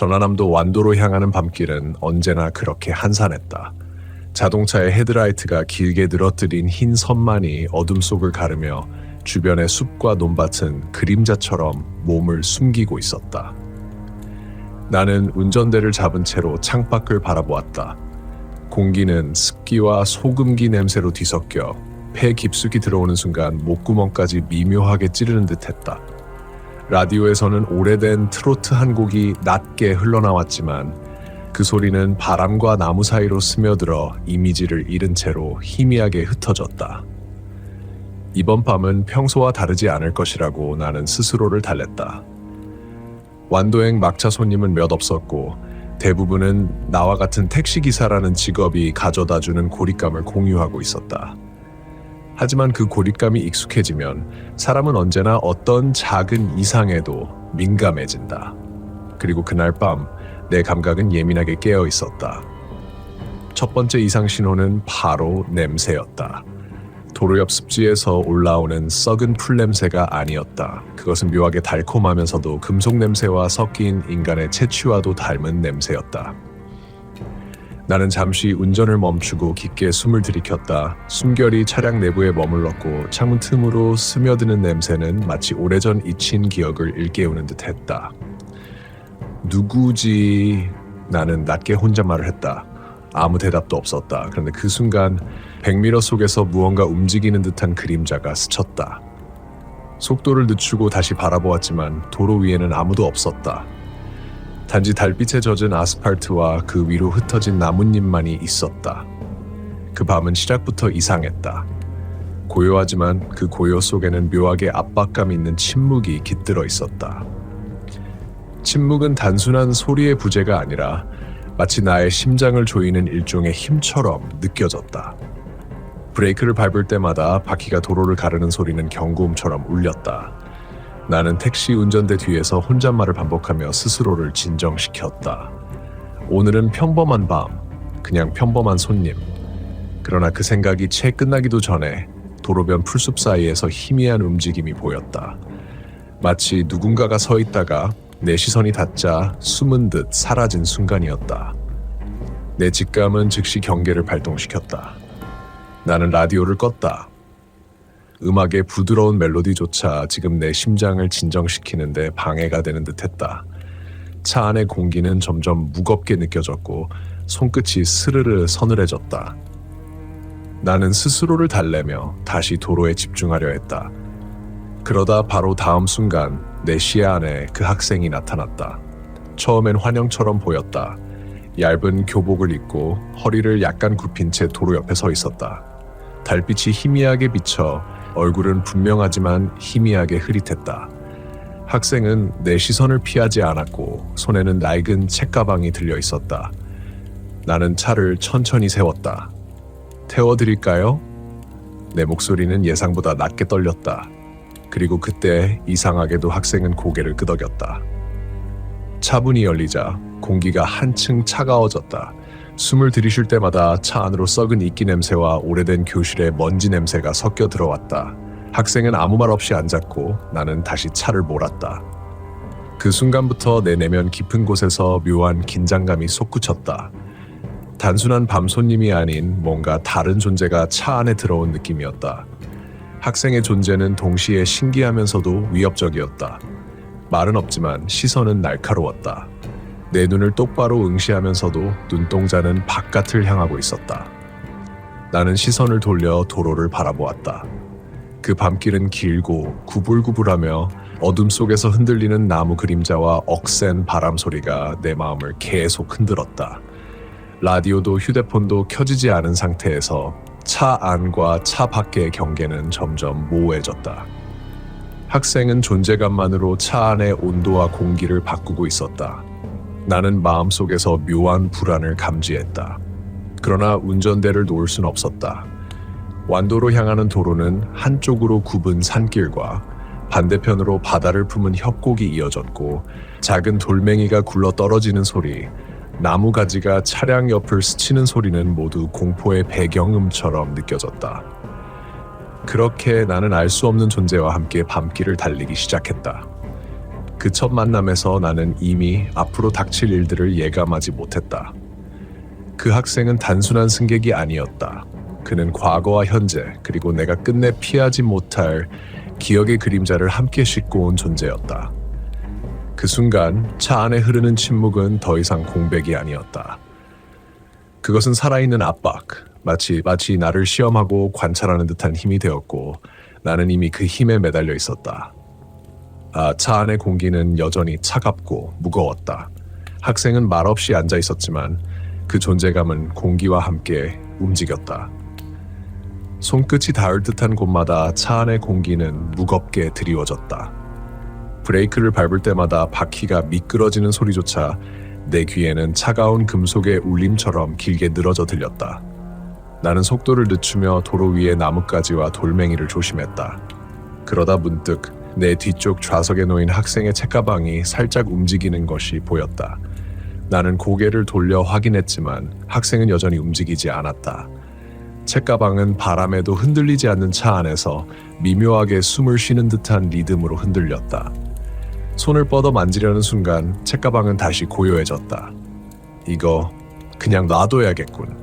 전라남도 완도로 향하는 밤길은 언제나 그렇게 한산했다. 자동차의 헤드라이트가 길게 늘어뜨린 흰 선만이 어둠 속을 가르며 주변의 숲과 논밭은 그림자처럼 몸을 숨기고 있었다. 나는 운전대를 잡은 채로 창밖을 바라보았다. 공기는 습기와 소금기 냄새로 뒤섞여 폐 깊숙이 들어오는 순간 목구멍까지 미묘하게 찌르는 듯했다. 라디오에서는 오래된 트로트 한 곡이 낮게 흘러나왔지만 그 소리는 바람과 나무 사이로 스며들어 이미지를 잃은 채로 희미하게 흩어졌다. 이번 밤은 평소와 다르지 않을 것이라고 나는 스스로를 달랬다. 완도행 막차 손님은 몇 없었고 대부분은 나와 같은 택시기사라는 직업이 가져다주는 고립감을 공유하고 있었다. 하지만 그 고립감이 익숙해지면 사람은 언제나 어떤 작은 이상에도 민감해진다. 그리고 그날 밤 내 감각은 예민하게 깨어 있었다. 첫 번째 이상 신호는 바로 냄새였다. 도로 옆 습지에서 올라오는 썩은 풀 냄새가 아니었다. 그것은 묘하게 달콤하면서도 금속 냄새와 섞인 인간의 체취와도 닮은 냄새였다. 나는 잠시 운전을 멈추고 깊게 숨을 들이켰다. 숨결이 차량 내부에 머물렀고 창문 틈으로 스며드는 냄새는 마치 오래전 잊힌 기억을 일깨우는 듯했다. 누구지? 나는 낮게 혼잣말을 했다. 아무 대답도 없었다. 그런데 그 순간 백미러 속에서 무언가 움직이는 듯한 그림자가 스쳤다. 속도를 늦추고 다시 바라보았지만 도로 위에는 아무도 없었다. 단지 달빛에 젖은 아스팔트와 그 위로 흩어진 나뭇잎만이 있었다. 그 밤은 시작부터 이상했다. 고요하지만 그 고요 속에는 묘하게 압박감 있는 침묵이 깃들어 있었다. 침묵은 단순한 소리의 부재가 아니라 마치 나의 심장을 조이는 일종의 힘처럼 느껴졌다. 브레이크를 밟을 때마다 바퀴가 도로를 가르는 소리는 경고음처럼 울렸다. 나는 택시 운전대 뒤에서 혼잣말을 반복하며 스스로를 진정시켰다. 오늘은 평범한 밤, 그냥 평범한 손님. 그러나 그 생각이 채 끝나기도 전에 도로변 풀숲 사이에서 희미한 움직임이 보였다. 마치 누군가가 서 있다가 내 시선이 닿자 숨은 듯 사라진 순간이었다. 내 직감은 즉시 경계를 발동시켰다. 나는 라디오를 껐다. 음악의 부드러운 멜로디조차 지금 내 심장을 진정시키는데 방해가 되는 듯했다. 차 안의 공기는 점점 무겁게 느껴졌고 손끝이 스르르 서늘해졌다. 나는 스스로를 달래며 다시 도로에 집중하려 했다. 그러다 바로 다음 순간 내 시야 안에 그 학생이 나타났다. 처음엔 환영처럼 보였다. 얇은 교복을 입고 허리를 약간 굽힌 채 도로 옆에 서 있었다. 달빛이 희미하게 비쳐 얼굴은 분명하지만 희미하게 흐릿했다. 학생은 내 시선을 피하지 않았고 손에는 낡은 책가방이 들려 있었다. 나는 차를 천천히 세웠다. 태워드릴까요? 내 목소리는 예상보다 낮게 떨렸다. 그리고 그때 이상하게도 학생은 고개를 끄덕였다. 차문이 열리자 공기가 한층 차가워졌다. 숨을 들이쉴 때마다 차 안으로 썩은 이끼 냄새와 오래된 교실의 먼지 냄새가 섞여 들어왔다. 학생은 아무 말 없이 앉았고 나는 다시 차를 몰았다. 그 순간부터 내 내면 깊은 곳에서 묘한 긴장감이 솟구쳤다. 단순한 밤 손님이 아닌 뭔가 다른 존재가 차 안에 들어온 느낌이었다. 학생의 존재는 동시에 신기하면서도 위협적이었다. 말은 없지만 시선은 날카로웠다. 내 눈을 똑바로 응시하면서도 눈동자는 바깥을 향하고 있었다. 나는 시선을 돌려 도로를 바라보았다. 그 밤길은 길고 구불구불하며 어둠 속에서 흔들리는 나무 그림자와 억센 바람 소리가 내 마음을 계속 흔들었다. 라디오도 휴대폰도 켜지지 않은 상태에서 차 안과 차 밖의 경계는 점점 모호해졌다. 학생은 존재감만으로 차 안의 온도와 공기를 바꾸고 있었다. 나는 마음속에서 묘한 불안을 감지했다. 그러나 운전대를 놓을 순 없었다. 완도로 향하는 도로는 한쪽으로 굽은 산길과 반대편으로 바다를 품은 협곡이 이어졌고 작은 돌멩이가 굴러 떨어지는 소리, 나무 가지가 차량 옆을 스치는 소리는 모두 공포의 배경음처럼 느껴졌다. 그렇게 나는 알 수 없는 존재와 함께 밤길을 달리기 시작했다. 그 첫 만남에서 나는 이미 앞으로 닥칠 일들을 예감하지 못했다. 그 학생은 단순한 승객이 아니었다. 그는 과거와 현재, 그리고 내가 끝내 피하지 못할 기억의 그림자를 함께 싣고 온 존재였다. 그 순간 차 안에 흐르는 침묵은 더 이상 공백이 아니었다. 그것은 살아있는 압박, 마치 나를 시험하고 관찰하는 듯한 힘이 되었고 나는 이미 그 힘에 매달려 있었다. 차 안의 공기는 여전히 차갑고 무거웠다. 학생은 말없이 앉아 있었지만 그 존재감은 공기와 함께 움직였다. 손끝이 닿을 듯한 곳마다 차 안의 공기는 무겁게 드리워졌다. 브레이크를 밟을 때마다 바퀴가 미끄러지는 소리조차 내 귀에는 차가운 금속의 울림처럼 길게 늘어져 들렸다. 나는 속도를 늦추며 도로 위의 나뭇가지와 돌멩이를 조심했다. 그러다 문득 내 뒤쪽 좌석에 놓인 학생의 책가방이 살짝 움직이는 것이 보였다. 나는 고개를 돌려 확인했지만 학생은 여전히 움직이지 않았다. 책가방은 바람에도 흔들리지 않는 차 안에서 미묘하게 숨을 쉬는 듯한 리듬으로 흔들렸다. 손을 뻗어 만지려는 순간 책가방은 다시 고요해졌다. 이거 그냥 놔둬야겠군.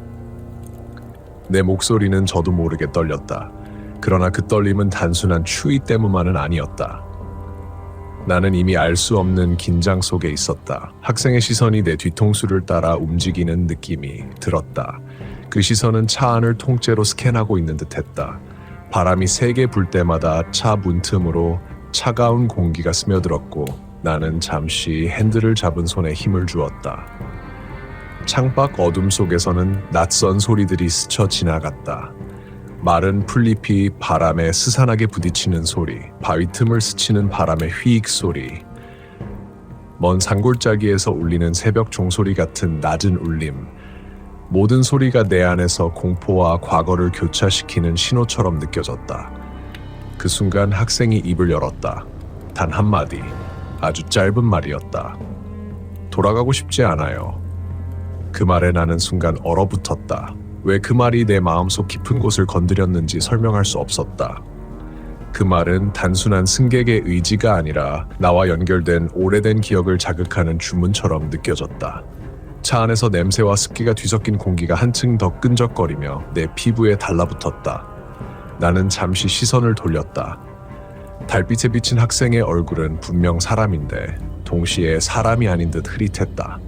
내 목소리는 저도 모르게 떨렸다. 그러나 그 떨림은 단순한 추위 때문만은 아니었다. 나는 이미 알 수 없는 긴장 속에 있었다. 학생의 시선이 내 뒤통수를 따라 움직이는 느낌이 들었다. 그 시선은 차 안을 통째로 스캔하고 있는 듯했다. 바람이 세게 불 때마다 차 문틈으로 차가운 공기가 스며들었고 나는 잠시 핸들을 잡은 손에 힘을 주었다. 창밖 어둠 속에서는 낯선 소리들이 스쳐 지나갔다. 마른 풀잎이 바람에 스산하게 부딪히는 소리, 바위 틈을 스치는 바람의 휘익 소리, 먼 산골짜기에서 울리는 새벽 종소리 같은 낮은 울림, 모든 소리가 내 안에서 공포와 과거를 교차시키는 신호처럼 느껴졌다. 그 순간 학생이 입을 열었다. 단 한마디, 아주 짧은 말이었다. 돌아가고 싶지 않아요. 그 말에 나는 순간 얼어붙었다. 왜 그 말이 내 마음속 깊은 곳을 건드렸는지 설명할 수 없었다. 그 말은 단순한 승객의 의지가 아니라 나와 연결된 오래된 기억을 자극하는 주문처럼 느껴졌다. 차 안에서 냄새와 습기가 뒤섞인 공기가 한층 더 끈적거리며 내 피부에 달라붙었다. 나는 잠시 시선을 돌렸다. 달빛에 비친 학생의 얼굴은 분명 사람인데 동시에 사람이 아닌 듯 흐릿했다.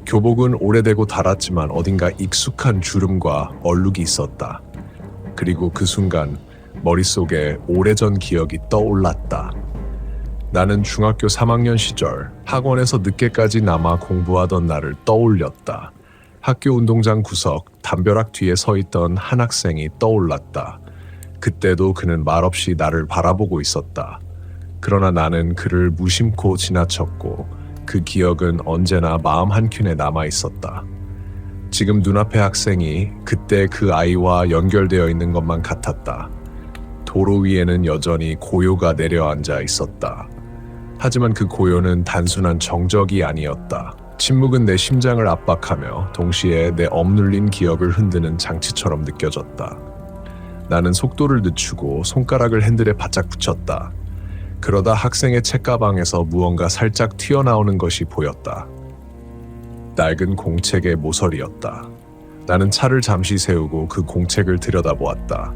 교복은 오래되고 닳았지만 어딘가 익숙한 주름과 얼룩이 있었다. 그리고 그 순간 머릿속에 오래전 기억이 떠올랐다. 나는 중학교 3학년 시절 학원에서 늦게까지 남아 공부하던 날을 떠올렸다. 학교 운동장 구석 담벼락 뒤에 서 있던 한 학생이 떠올랐다. 그때도 그는 말없이 나를 바라보고 있었다. 그러나 나는 그를 무심코 지나쳤고 그 기억은 언제나 마음 한켠에 남아 있었다. 지금 눈앞의 학생이 그때 그 아이와 연결되어 있는 것만 같았다. 도로 위에는 여전히 고요가 내려앉아 있었다. 하지만 그 고요는 단순한 정적이 아니었다. 침묵은 내 심장을 압박하며 동시에 내 억눌린 기억을 흔드는 장치처럼 느껴졌다. 나는 속도를 늦추고 손가락을 핸들에 바짝 붙였다. 그러다 학생의 책가방에서 무언가 살짝 튀어나오는 것이 보였다. 낡은 공책의 모서리였다. 나는 차를 잠시 세우고 그 공책을 들여다보았다.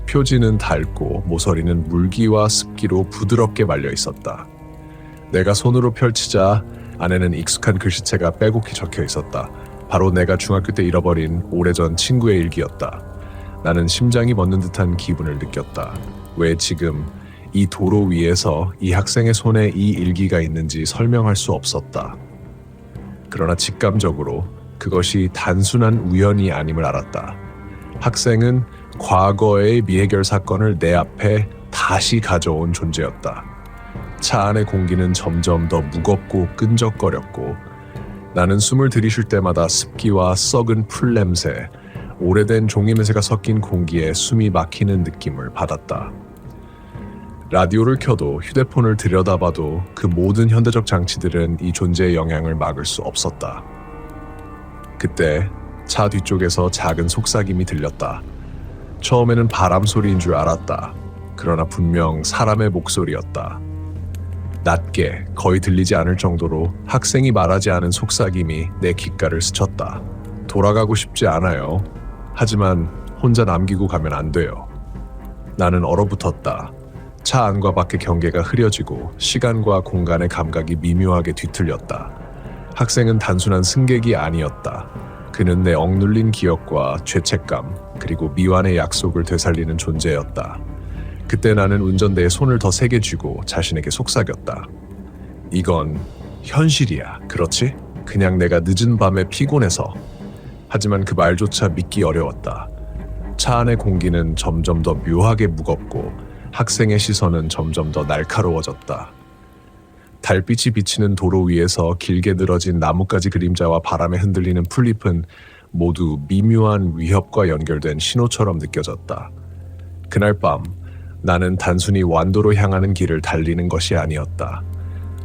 표지는 닳고 모서리는 물기와 습기로 부드럽게 말려 있었다. 내가 손으로 펼치자 안에는 익숙한 글씨체가 빼곡히 적혀 있었다. 바로 내가 중학교 때 잃어버린 오래전 친구의 일기였다. 나는 심장이 멎는 듯한 기분을 느꼈다. 왜 지금 이 도로 위에서 이 학생의 손에 이 일기가 있는지 설명할 수 없었다. 그러나 직감적으로 그것이 단순한 우연이 아님을 알았다. 학생은 과거의 미해결 사건을 내 앞에 다시 가져온 존재였다. 차 안의 공기는 점점 더 무겁고 끈적거렸고 나는 숨을 들이쉴 때마다 습기와 썩은 풀 냄새, 오래된 종이 냄새가 섞인 공기에 숨이 막히는 느낌을 받았다. 라디오를 켜도 휴대폰을 들여다봐도 그 모든 현대적 장치들은 이 존재의 영향을 막을 수 없었다. 그때 차 뒤쪽에서 작은 속삭임이 들렸다. 처음에는 바람 소리인 줄 알았다. 그러나 분명 사람의 목소리였다. 낮게 거의 들리지 않을 정도로 학생이 말하지 않은 속삭임이 내 귓가를 스쳤다. 돌아가고 싶지 않아요. 하지만 혼자 남기고 가면 안 돼요. 나는 얼어붙었다. 차 안과 밖의 경계가 흐려지고 시간과 공간의 감각이 미묘하게 뒤틀렸다. 학생은 단순한 승객이 아니었다. 그는 내 억눌린 기억과 죄책감 그리고 미완의 약속을 되살리는 존재였다. 그때 나는 운전대에 손을 더 세게 쥐고 자신에게 속삭였다. 이건 현실이야, 그렇지? 그냥 내가 늦은 밤에 피곤해서. 하지만 그 말조차 믿기 어려웠다. 차 안의 공기는 점점 더 묘하게 무겁고 학생의 시선은 점점 더 날카로워졌다. 달빛이 비치는 도로 위에서 길게 늘어진 나뭇가지 그림자와 바람에 흔들리는 풀잎은 모두 미묘한 위협과 연결된 신호처럼 느껴졌다. 그날 밤 나는 단순히 완도로 향하는 길을 달리는 것이 아니었다.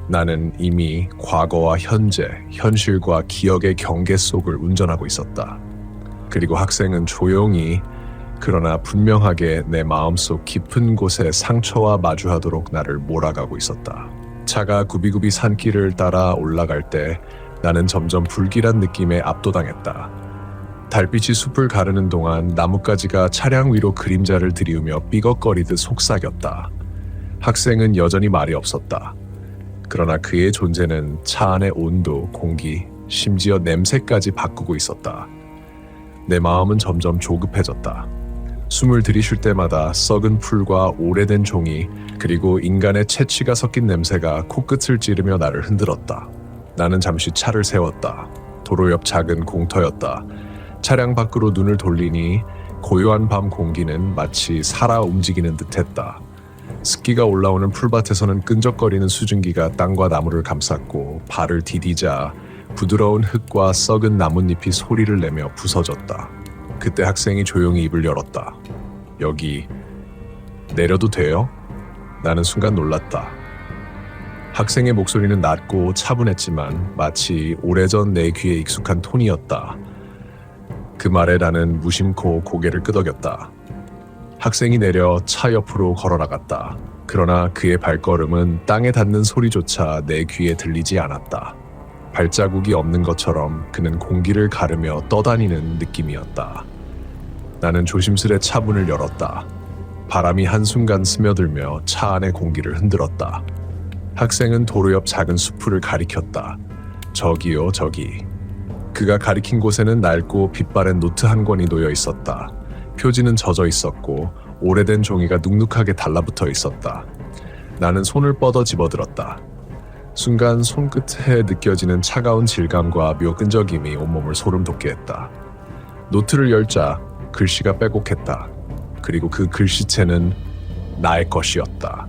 나는 이미 과거와 현재, 현실과 기억의 경계 속을 운전하고 있었다. 그리고 학생은 조용히 그러나 분명하게 내 마음속 깊은 곳에 상처와 마주하도록 나를 몰아가고 있었다. 차가 굽이굽이 산길을 따라 올라갈 때 나는 점점 불길한 느낌에 압도당했다. 달빛이 숲을 가르는 동안 나뭇가지가 차량 위로 그림자를 들이우며 삐걱거리듯 속삭였다. 학생은 여전히 말이 없었다. 그러나 그의 존재는 차 안의 온도, 공기, 심지어 냄새까지 바꾸고 있었다. 내 마음은 점점 조급해졌다. 숨을 들이쉴 때마다 썩은 풀과 오래된 종이 그리고 인간의 채취가 섞인 냄새가 코끝을 찌르며 나를 흔들었다. 나는 잠시 차를 세웠다. 도로 옆 작은 공터였다. 차량 밖으로 눈을 돌리니 고요한 밤 공기는 마치 살아 움직이는 듯했다. 습기가 올라오는 풀밭에서는 끈적거리는 수증기가 땅과 나무를 감쌌고 발을 디디자 부드러운 흙과 썩은 나뭇잎이 소리를 내며 부서졌다. 그때 학생이 조용히 입을 열었다. 여기 내려도 돼요? 나는 순간 놀랐다. 학생의 목소리는 낮고 차분했지만 마치 오래전 내 귀에 익숙한 톤이었다. 그 말에 나는 무심코 고개를 끄덕였다. 학생이 내려 차 옆으로 걸어나갔다. 그러나 그의 발걸음은 땅에 닿는 소리조차 내 귀에 들리지 않았다. 발자국이 없는 것처럼 그는 공기를 가르며 떠다니는 느낌이었다. 나는 조심스레 차 문을 열었다. 바람이 한순간 스며들며 차 안의 공기를 흔들었다. 학생은 도로 옆 작은 수풀을 가리켰다. 저기요, 저기. 그가 가리킨 곳에는 낡고 빛바랜 노트 한 권이 놓여 있었다. 표지는 젖어 있었고 오래된 종이가 눅눅하게 달라붙어 있었다. 나는 손을 뻗어 집어들었다. 순간 손끝에 느껴지는 차가운 질감과 묘 끈적임이 온몸을 소름 돋게 했다. 노트를 열자 글씨가 빼곡했다. 그리고 그 글씨체는 나의 것이었다.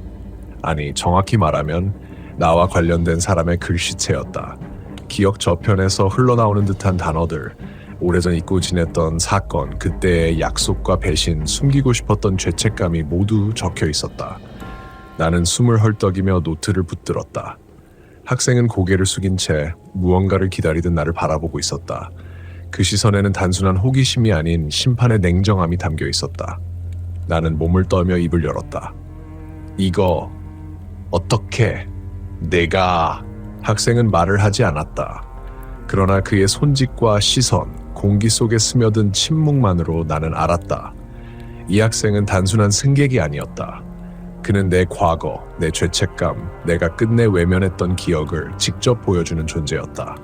아니, 정확히 말하면 나와 관련된 사람의 글씨체였다. 기억 저편에서 흘러나오는 듯한 단어들, 오래전 잊고 지냈던 사건, 그때의 약속과 배신, 숨기고 싶었던 죄책감이 모두 적혀 있었다. 나는 숨을 헐떡이며 노트를 붙들었다. 학생은 고개를 숙인 채 무언가를 기다리듯 나를 바라보고 있었다. 그 시선에는 단순한 호기심이 아닌 심판의 냉정함이 담겨 있었다. 나는 몸을 떨며 입을 열었다. 이거 어떻게 내가... 학생은 말을 하지 않았다. 그러나 그의 손짓과 시선, 공기 속에 스며든 침묵만으로 나는 알았다. 이 학생은 단순한 승객이 아니었다. 그는 내 과거, 내 죄책감, 내가 끝내 외면했던 기억을 직접 보여주는 존재였다.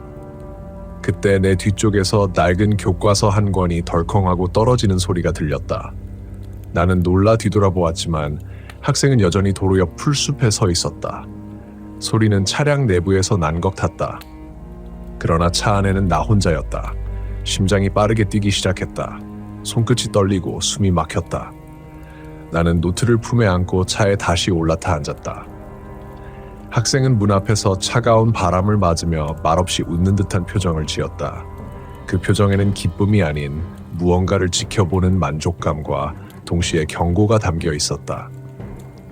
그때 내 뒤쪽에서 낡은 교과서 한 권이 덜컹하고 떨어지는 소리가 들렸다. 나는 놀라 뒤돌아보았지만 학생은 여전히 도로 옆 풀숲에 서 있었다. 소리는 차량 내부에서 난 것 같다. 그러나 차 안에는 나 혼자였다. 심장이 빠르게 뛰기 시작했다. 손끝이 떨리고 숨이 막혔다. 나는 노트를 품에 안고 차에 다시 올라타 앉았다. 학생은 문 앞에서 차가운 바람을 맞으며 말없이 웃는 듯한 표정을 지었다. 그 표정에는 기쁨이 아닌 무언가를 지켜보는 만족감과 동시에 경고가 담겨 있었다.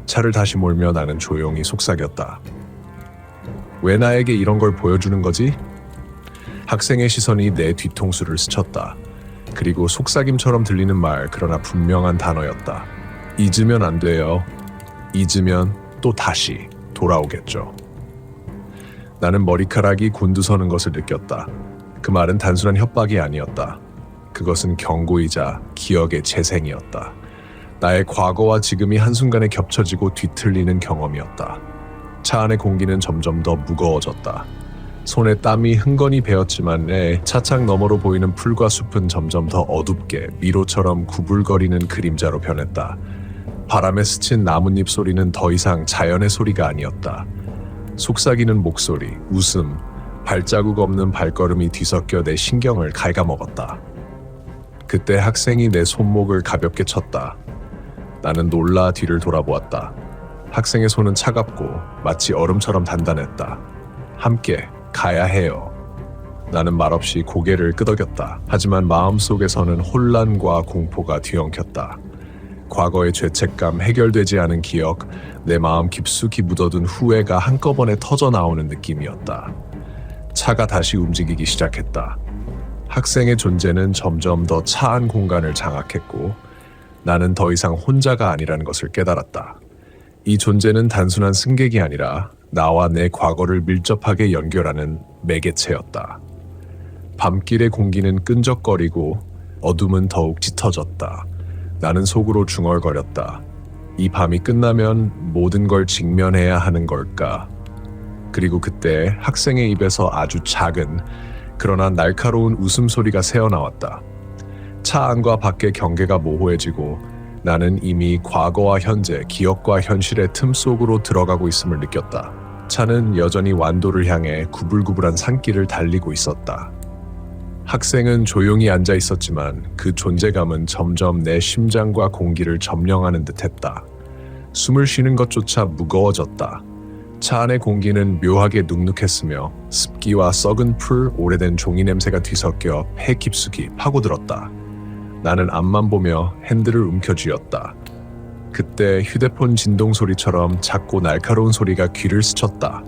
차를 다시 몰며 나는 조용히 속삭였다. 왜 나에게 이런 걸 보여주는 거지? 학생의 시선이 내 뒤통수를 스쳤다. 그리고 속삭임처럼 들리는 말, 그러나 분명한 단어였다. 잊으면 안 돼요. 잊으면 또 다시 돌아오겠죠. 나는 머리카락이 곤두서는 것을 느꼈다. 그 말은 단순한 협박이 아니었다. 그것은 경고이자 기억의 재생이었다. 나의 과거와 지금이 한순간에 겹쳐지고 뒤틀리는 경험이었다. 차 안의 공기는 점점 더 무거워졌다. 손에 땀이 흥건히 배었지만 내 차창 너머로 보이는 풀과 숲은 점점 더 어둡게 미로처럼 구불거리는 그림자로 변했다. 바람에 스친 나뭇잎 소리는 더 이상 자연의 소리가 아니었다. 속삭이는 목소리, 웃음, 발자국 없는 발걸음이 뒤섞여 내 신경을 갉아먹었다. 그때 학생이 내 손목을 가볍게 쳤다. 나는 놀라 뒤를 돌아보았다. 학생의 손은 차갑고 마치 얼음처럼 단단했다. 함께 가야 해요. 나는 말없이 고개를 끄덕였다. 하지만 마음속에서는 혼란과 공포가 뒤엉켰다. 과거의 죄책감, 해결되지 않은 기억, 내 마음 깊숙이 묻어둔 후회가 한꺼번에 터져나오는 느낌이었다. 차가 다시 움직이기 시작했다. 학생의 존재는 점점 더 차한 공간을 장악했고 나는 더 이상 혼자가 아니라는 것을 깨달았다. 이 존재는 단순한 승객이 아니라 나와 내 과거를 밀접하게 연결하는 매개체였다. 밤길의 공기는 끈적거리고 어둠은 더욱 짙어졌다. 나는 속으로 중얼거렸다. 이 밤이 끝나면 모든 걸 직면해야 하는 걸까? 그리고 그때 학생의 입에서 아주 작은 그러나 날카로운 웃음소리가 새어나왔다. 차 안과 밖의 경계가 모호해지고 나는 이미 과거와 현재, 기억과 현실의 틈 속으로 들어가고 있음을 느꼈다. 차는 여전히 완도를 향해 구불구불한 산길을 달리고 있었다. 학생은 조용히 앉아 있었지만 그 존재감은 점점 내 심장과 공기를 점령하는 듯했다. 숨을 쉬는 것조차 무거워졌다. 차 안의 공기는 묘하게 눅눅했으며 습기와 썩은 풀, 오래된 종이 냄새가 뒤섞여 폐 깊숙이 파고들었다. 나는 앞만 보며 핸들을 움켜쥐었다. 그때 휴대폰 진동 소리처럼 작고 날카로운 소리가 귀를 스쳤다.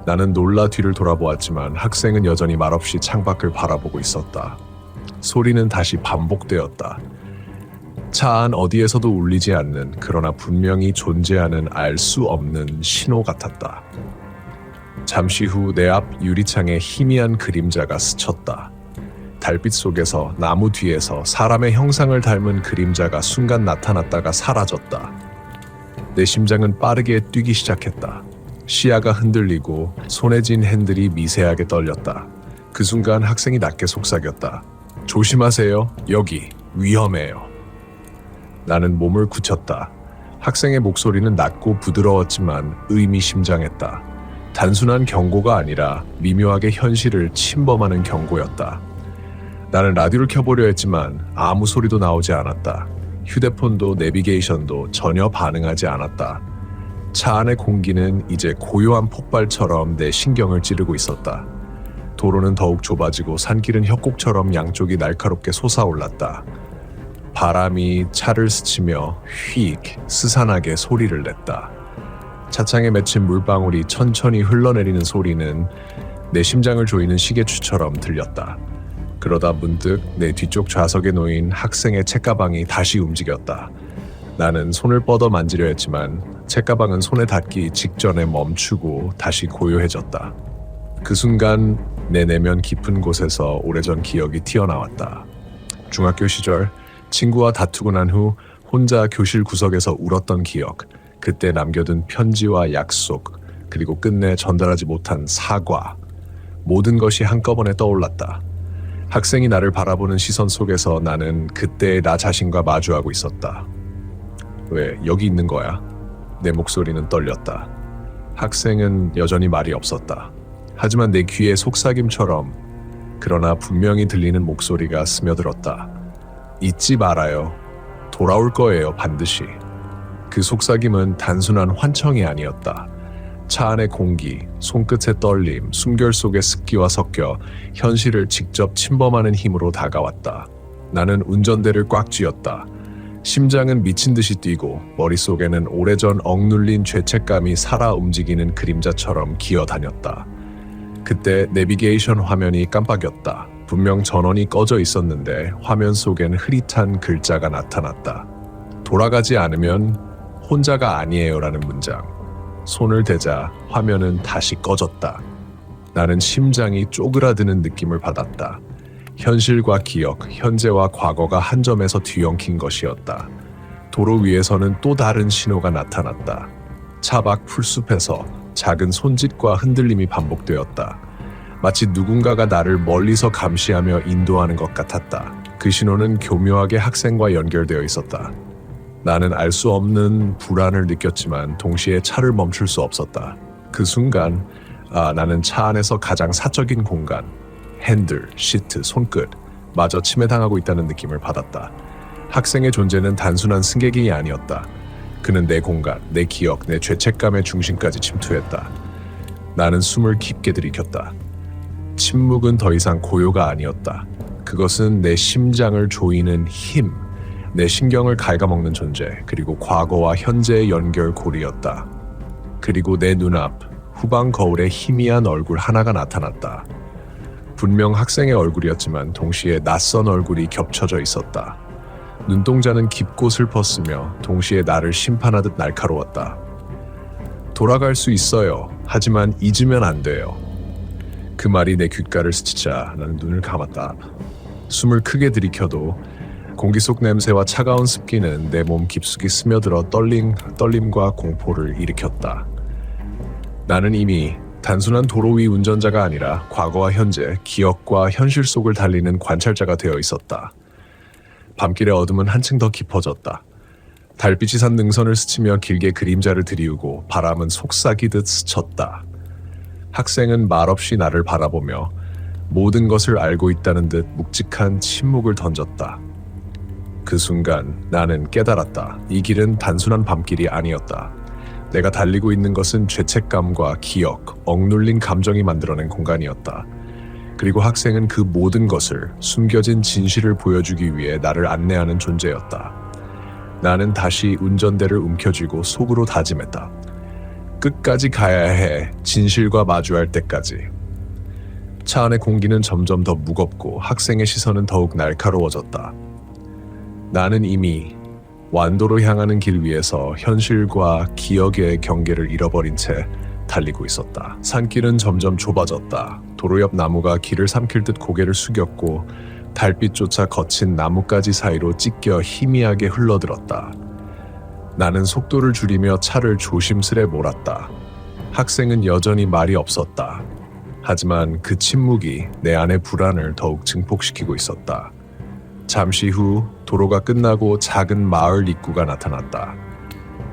나는 놀라 뒤를 돌아보았지만 학생은 여전히 말없이 창밖을 바라보고 있었다. 소리는 다시 반복되었다. 차 안 어디에서도 울리지 않는, 그러나 분명히 존재하는 알 수 없는 신호 같았다. 잠시 후 내 앞 유리창에 희미한 그림자가 스쳤다. 달빛 속에서 나무 뒤에서 사람의 형상을 닮은 그림자가 순간 나타났다가 사라졌다. 내 심장은 빠르게 뛰기 시작했다. 시야가 흔들리고 손에 쥔 핸들이 미세하게 떨렸다. 그 순간 학생이 낮게 속삭였다. 조심하세요. 여기 위험해요. 나는 몸을 굳혔다. 학생의 목소리는 낮고 부드러웠지만 의미심장했다. 단순한 경고가 아니라 미묘하게 현실을 침범하는 경고였다. 나는 라디오를 켜보려 했지만 아무 소리도 나오지 않았다. 휴대폰도 내비게이션도 전혀 반응하지 않았다. 차 안의 공기는 이제 고요한 폭발처럼 내 신경을 찌르고 있었다. 도로는 더욱 좁아지고 산길은 협곡처럼 양쪽이 날카롭게 솟아올랐다. 바람이 차를 스치며 휙 스산하게 소리를 냈다. 차창에 맺힌 물방울이 천천히 흘러내리는 소리는 내 심장을 조이는 시계추처럼 들렸다. 그러다 문득 내 뒤쪽 좌석에 놓인 학생의 책가방이 다시 움직였다. 나는 손을 뻗어 만지려 했지만 책가방은 손에 닿기 직전에 멈추고 다시 고요해졌다. 그 순간 내 내면 깊은 곳에서 오래전 기억이 튀어나왔다. 중학교 시절 친구와 다투고 난 후 혼자 교실 구석에서 울었던 기억, 그때 남겨둔 편지와 약속, 그리고 끝내 전달하지 못한 사과. 모든 것이 한꺼번에 떠올랐다. 학생이 나를 바라보는 시선 속에서 나는 그때의 나 자신과 마주하고 있었다. 왜 여기 있는 거야? 내 목소리는 떨렸다. 학생은 여전히 말이 없었다. 하지만 내 귀에 속삭임처럼 그러나 분명히 들리는 목소리가 스며들었다. 잊지 말아요. 돌아올 거예요, 반드시. 그 속삭임은 단순한 환청이 아니었다. 차 안의 공기, 손끝의 떨림, 숨결 속의 습기와 섞여 현실을 직접 침범하는 힘으로 다가왔다. 나는 운전대를 꽉 쥐었다. 심장은 미친 듯이 뛰고 머릿속에는 오래전 억눌린 죄책감이 살아 움직이는 그림자처럼 기어다녔다. 그때 내비게이션 화면이 깜빡였다. 분명 전원이 꺼져 있었는데 화면 속엔 흐릿한 글자가 나타났다. 돌아가지 않으면 혼자가 아니에요라는 문장. 손을 대자 화면은 다시 꺼졌다. 나는 심장이 쪼그라드는 느낌을 받았다. 현실과 기억, 현재와 과거가 한 점에서 뒤엉킨 것이었다. 도로 위에서는 또 다른 신호가 나타났다. 차박 풀숲에서 작은 손짓과 흔들림이 반복되었다. 마치 누군가가 나를 멀리서 감시하며 인도하는 것 같았다. 그 신호는 교묘하게 학생과 연결되어 있었다. 나는 알 수 없는 불안을 느꼈지만 동시에 차를 멈출 수 없었다. 그 순간 나는 차 안에서 가장 사적인 공간, 핸들, 시트, 손끝 마저 침해당하고 있다는 느낌을 받았다. 학생의 존재는 단순한 승객이 아니었다. 그는 내 공간, 내 기억, 내 죄책감의 중심까지 침투했다. 나는 숨을 깊게 들이켰다. 침묵은 더 이상 고요가 아니었다. 그것은 내 심장을 조이는 힘, 내 신경을 갉아먹는 존재, 그리고 과거와 현재의 연결고리였다. 그리고 내 눈앞, 후방 거울에 희미한 얼굴 하나가 나타났다. 분명 학생의 얼굴이었지만 동시에 낯선 얼굴이 겹쳐져 있었다. 눈동자는 깊고 슬펐으며 동시에 나를 심판하듯 날카로웠다. 돌아갈 수 있어요. 하지만 잊으면 안 돼요. 그 말이 내 귓가를 스치자 나는 눈을 감았다. 숨을 크게 들이켜도 공기 속 냄새와 차가운 습기는 내 몸 깊숙이 스며들어 떨림과 공포를 일으켰다. 나는 이미 단순한 도로 위 운전자가 아니라 과거와 현재, 기억과 현실 속을 달리는 관찰자가 되어 있었다. 밤길의 어둠은 한층 더 깊어졌다. 달빛이 산 능선을 스치며 길게 그림자를 들이우고 바람은 속삭이듯 스쳤다. 학생은 말없이 나를 바라보며 모든 것을 알고 있다는 듯 묵직한 침묵을 던졌다. 그 순간 나는 깨달았다. 이 길은 단순한 밤길이 아니었다. 내가 달리고 있는 것은 죄책감과 기억, 억눌린 감정이 만들어낸 공간이었다. 그리고 학생은 그 모든 것을, 숨겨진 진실을 보여주기 위해 나를 안내하는 존재였다. 나는 다시 운전대를 움켜쥐고 속으로 다짐했다. 끝까지 가야 해, 진실과 마주할 때까지. 차 안의 공기는 점점 더 무겁고 학생의 시선은 더욱 날카로워졌다. 나는 이미 완도로 향하는 길 위에서 현실과 기억의 경계를 잃어버린 채 달리고 있었다. 산길은 점점 좁아졌다. 도로 옆 나무가 길을 삼킬 듯 고개를 숙였고 달빛조차 거친 나뭇가지 사이로 찢겨 희미하게 흘러들었다. 나는 속도를 줄이며 차를 조심스레 몰았다. 학생은 여전히 말이 없었다. 하지만 그 침묵이 내 안의 불안을 더욱 증폭시키고 있었다. 잠시 후 도로가 끝나고 작은 마을 입구가 나타났다.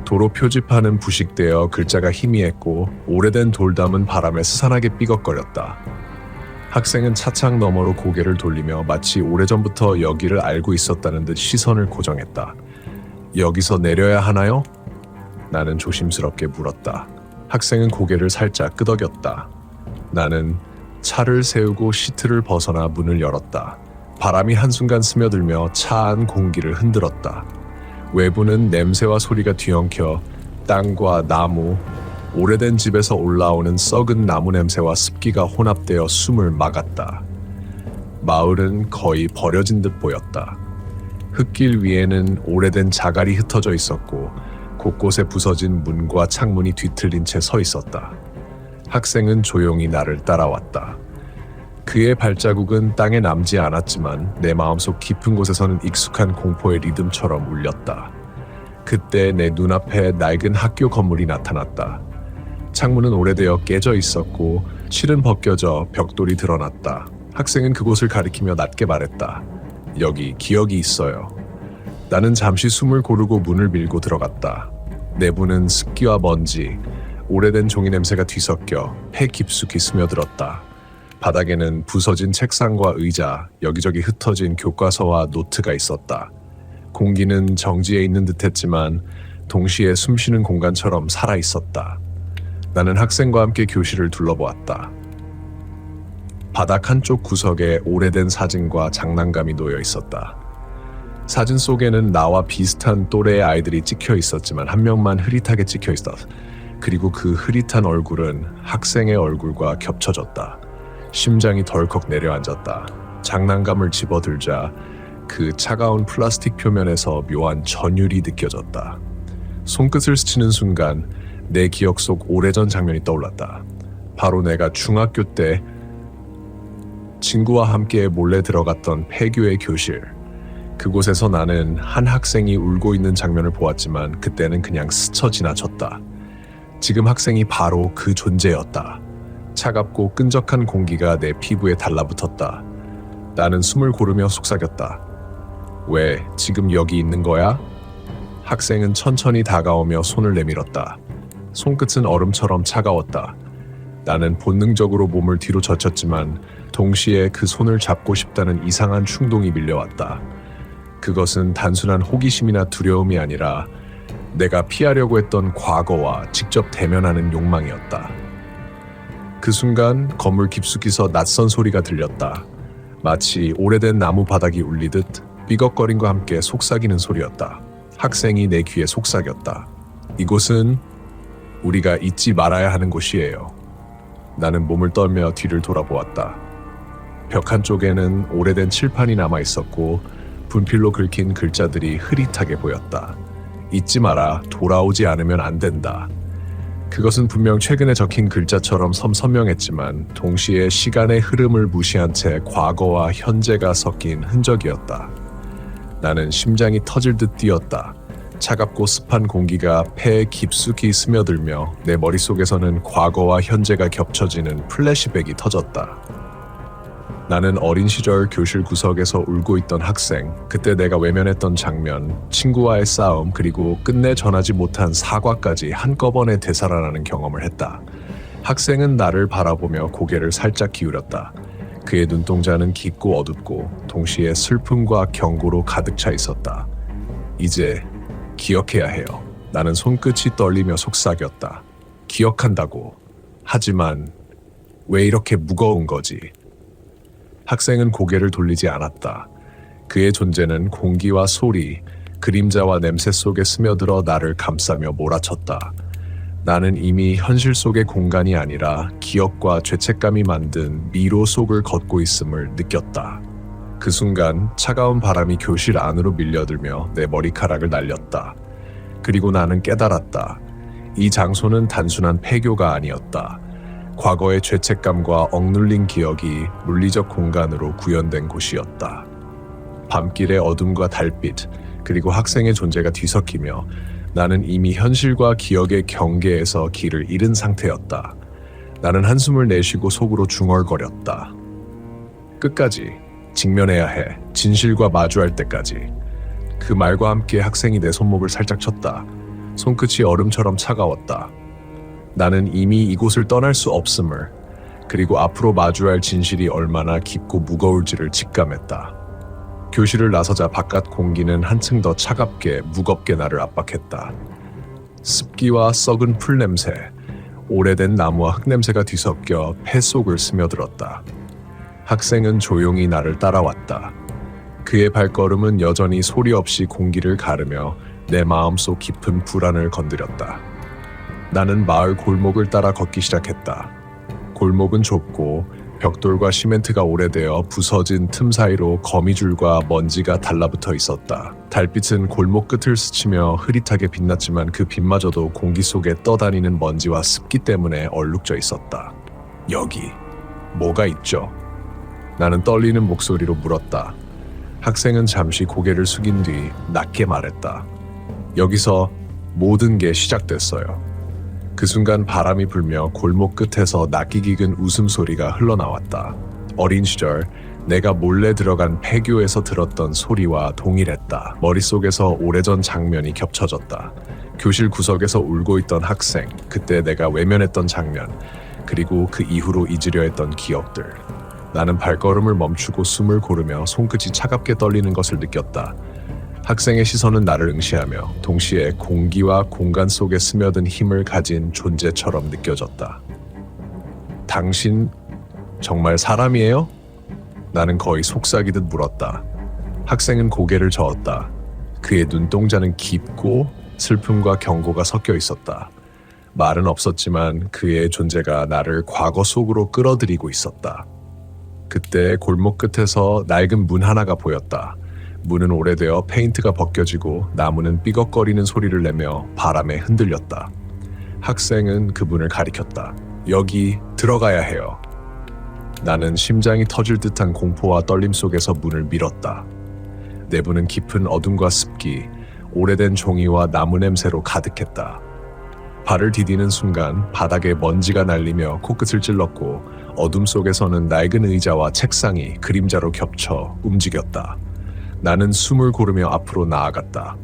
도로 표지판은 부식되어 글자가 희미했고 오래된 돌담은 바람에 스산하게 삐걱거렸다. 학생은 차창 너머로 고개를 돌리며 마치 오래전부터 여기를 알고 있었다는 듯 시선을 고정했다. 여기서 내려야 하나요? 나는 조심스럽게 물었다. 학생은 고개를 살짝 끄덕였다. 나는 차를 세우고 시트를 벗어나 문을 열었다. 바람이 한순간 스며들며 차 안 공기를 흔들었다. 외부는 냄새와 소리가 뒤엉켜 땅과 나무, 오래된 집에서 올라오는 썩은 나무 냄새와 습기가 혼합되어 숨을 막았다. 마을은 거의 버려진 듯 보였다. 흙길 위에는 오래된 자갈이 흩어져 있었고 곳곳에 부서진 문과 창문이 뒤틀린 채 서 있었다. 학생은 조용히 나를 따라왔다. 그의 발자국은 땅에 남지 않았지만 내 마음속 깊은 곳에서는 익숙한 공포의 리듬처럼 울렸다. 그때 내 눈앞에 낡은 학교 건물이 나타났다. 창문은 오래되어 깨져 있었고 실은 벗겨져 벽돌이 드러났다. 학생은 그곳을 가리키며 낮게 말했다. 여기 기억이 있어요. 나는 잠시 숨을 고르고 문을 밀고 들어갔다. 내부는 습기와 먼지, 오래된 종이 냄새가 뒤섞여 폐 깊숙이 스며들었다. 바닥에는 부서진 책상과 의자, 여기저기 흩어진 교과서와 노트가 있었다. 공기는 정지해 있는 듯했지만 동시에 숨쉬는 공간처럼 살아있었다. 나는 학생과 함께 교실을 둘러보았다. 바닥 한쪽 구석에 오래된 사진과 장난감이 놓여 있었다. 사진 속에는 나와 비슷한 또래의 아이들이 찍혀 있었지만 한 명만 흐릿하게 찍혀 있었다. 그리고 그 흐릿한 얼굴은 학생의 얼굴과 겹쳐졌다. 심장이 덜컥 내려앉았다. 장난감을 집어들자 그 차가운 플라스틱 표면에서 묘한 전율이 느껴졌다. 손끝을 스치는 순간 내 기억 속 오래전 장면이 떠올랐다. 바로 내가 중학교 때 친구와 함께 몰래 들어갔던 폐교의 교실. 그곳에서 나는 한 학생이 울고 있는 장면을 보았지만 그때는 그냥 스쳐 지나쳤다. 지금 학생이 바로 그 존재였다. 차갑고 끈적한 공기가 내 피부에 달라붙었다. 나는 숨을 고르며 속삭였다. 왜 지금 여기 있는 거야? 학생은 천천히 다가오며 손을 내밀었다. 손끝은 얼음처럼 차가웠다. 나는 본능적으로 몸을 뒤로 젖혔지만 동시에 그 손을 잡고 싶다는 이상한 충동이 밀려왔다. 그것은 단순한 호기심이나 두려움이 아니라 내가 피하려고 했던 과거와 직접 대면하는 욕망이었다. 그 순간 건물 깊숙이서 낯선 소리가 들렸다. 마치 오래된 나무 바닥이 울리듯 삐걱거림과 함께 속삭이는 소리였다. 학생이 내 귀에 속삭였다. 이곳은 우리가 잊지 말아야 하는 곳이에요. 나는 몸을 떨며 뒤를 돌아보았다. 벽 한쪽에는 오래된 칠판이 남아 있었고 분필로 긁힌 글자들이 흐릿하게 보였다. 잊지 마라, 돌아오지 않으면 안 된다. 그것은 분명 최근에 적힌 글자처럼 선명했지만 동시에 시간의 흐름을 무시한 채 과거와 현재가 섞인 흔적이었다. 나는 심장이 터질 듯 뛰었다. 차갑고 습한 공기가 폐에 깊숙이 스며들며 내 머릿속에서는 과거와 현재가 겹쳐지는 플래시백이 터졌다. 나는 어린 시절 교실 구석에서 울고 있던 학생, 그때 내가 외면했던 장면, 친구와의 싸움, 그리고 끝내 전하지 못한 사과까지 한꺼번에 되살아나는 경험을 했다. 학생은 나를 바라보며 고개를 살짝 기울였다. 그의 눈동자는 깊고 어둡고 동시에 슬픔과 경고로 가득 차 있었다. 이제 기억해야 해요. 나는 손끝이 떨리며 속삭였다. 기억한다고. 하지만 왜 이렇게 무거운 거지? 학생은 고개를 돌리지 않았다. 그의 존재는 공기와 소리, 그림자와 냄새 속에 스며들어 나를 감싸며 몰아쳤다. 나는 이미 현실 속의 공간이 아니라 기억과 죄책감이 만든 미로 속을 걷고 있음을 느꼈다. 그 순간 차가운 바람이 교실 안으로 밀려들며 내 머리카락을 날렸다. 그리고 나는 깨달았다. 이 장소는 단순한 폐교가 아니었다. 과거의 죄책감과 억눌린 기억이 물리적 공간으로 구현된 곳이었다. 밤길의 어둠과 달빛, 그리고 학생의 존재가 뒤섞이며 나는 이미 현실과 기억의 경계에서 길을 잃은 상태였다. 나는 한숨을 내쉬고 속으로 중얼거렸다. 끝까지 직면해야 해. 진실과 마주할 때까지. 그 말과 함께 학생이 내 손목을 살짝 쳤다. 손끝이 얼음처럼 차가웠다. 나는 이미 이곳을 떠날 수 없음을, 그리고 앞으로 마주할 진실이 얼마나 깊고 무거울지를 직감했다. 교실을 나서자 바깥 공기는 한층 더 차갑게 무겁게 나를 압박했다. 습기와 썩은 풀 냄새, 오래된 나무와 흙 냄새가 뒤섞여 폐 속을 스며들었다. 학생은 조용히 나를 따라왔다. 그의 발걸음은 여전히 소리 없이 공기를 가르며 내 마음속 깊은 불안을 건드렸다. 나는 마을 골목을 따라 걷기 시작했다. 골목은 좁고 벽돌과 시멘트가 오래되어 부서진 틈 사이로 거미줄과 먼지가 달라붙어 있었다. 달빛은 골목 끝을 스치며 흐릿하게 빛났지만 그 빛마저도 공기 속에 떠다니는 먼지와 습기 때문에 얼룩져 있었다. 여기 뭐가 있죠? 나는 떨리는 목소리로 물었다. 학생은 잠시 고개를 숙인 뒤 낮게 말했다. 여기서 모든 게 시작됐어요. 그 순간 바람이 불며 골목 끝에서 낯기익은 웃음소리가 흘러나왔다. 어린 시절 내가 몰래 들어간 폐교에서 들었던 소리와 동일했다. 머릿속에서 오래전 장면이 겹쳐졌다. 교실 구석에서 울고 있던 학생, 그때 내가 외면했던 장면, 그리고 그 이후로 잊으려 했던 기억들. 나는 발걸음을 멈추고 숨을 고르며 손끝이 차갑게 떨리는 것을 느꼈다. 학생의 시선은 나를 응시하며 동시에 공기와 공간 속에 스며든 힘을 가진 존재처럼 느껴졌다. 당신 정말 사람이에요? 나는 거의 속삭이듯 물었다. 학생은 고개를 저었다. 그의 눈동자는 깊고 슬픔과 경고가 섞여 있었다. 말은 없었지만 그의 존재가 나를 과거 속으로 끌어들이고 있었다. 그때 골목 끝에서 낡은 문 하나가 보였다. 문은 오래되어 페인트가 벗겨지고 나무는 삐걱거리는 소리를 내며 바람에 흔들렸다. 학생은 그 문을 가리켰다. 여기 들어가야 해요. 나는 심장이 터질 듯한 공포와 떨림 속에서 문을 밀었다. 내부는 깊은 어둠과 습기, 오래된 종이와 나무 냄새로 가득했다. 발을 디디는 순간 바닥에 먼지가 날리며 코끝을 찔렀고 어둠 속에서는 낡은 의자와 책상이 그림자로 겹쳐 움직였다. 나는 숨을 고르며 앞으로 나아갔다.